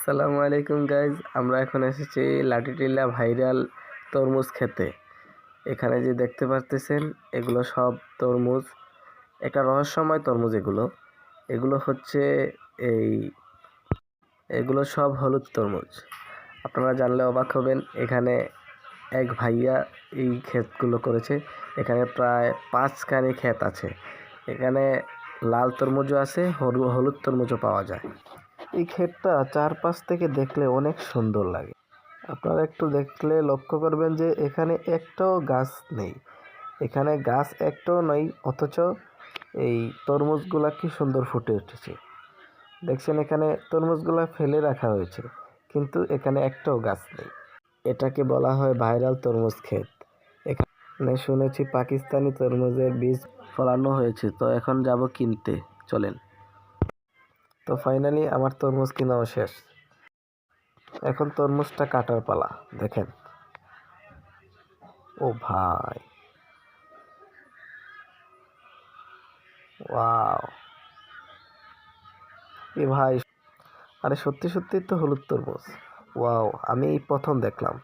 আসসালামু আলাইকুম গাইজ, আমরা এখন এসেছি লাটিটিলা ভাইরাল তরমুজ খেতে। এখানে যে দেখতে পারতেছেন এগুলো সব তরমুজ, একটা রহস্যময় তরমুজ। এগুলো হচ্ছে এই এগুলো সব হলুদ তরমুজ। আপনারা জানলে অবাক হবেন। এখানে এক ভাইয়া এই ক্ষেতগুলো করেছে। এখানে প্রায় 5 খানি ক্ষেত আছে। এখানে লাল তরমুজও আছে, হলুদ তরমুজও পাওয়া যায়। এই ক্ষেতটা চারপাশ থেকে দেখলে অনেক সুন্দর লাগে। আপনারা একটু দেখলে লক্ষ্য করবেন যে এখানে একটাও গাছ নেই। এখানে গাছ একটাও নেই, অথচ এই তরমুজগুলা কি সুন্দর ফুটে উঠেছে। দেখছেন, এখানে তরমুজগুলা ফেলে রাখা হয়েছে, কিন্তু এখানে একটাও গাছ নেই। এটাকে বলা হয় ভাইরাল তরমুজ ক্ষেত। এখানে শুনেছি পাকিস্তানি তরমুজের বীজ ফলানো হয়েছে, তো এখন যাব কিনতে। চলেন। তো ফাইনালি আমার তরমুজ কিনাও শেষ। এখন তরমুজটা কাটার পালা। দেখেন, ও ভাই, ওয়াও! ভাই, আরে সত্যি সত্যি তো হলুদ তরমুজ। ওয়াও, আমি এই প্রথম দেখলাম।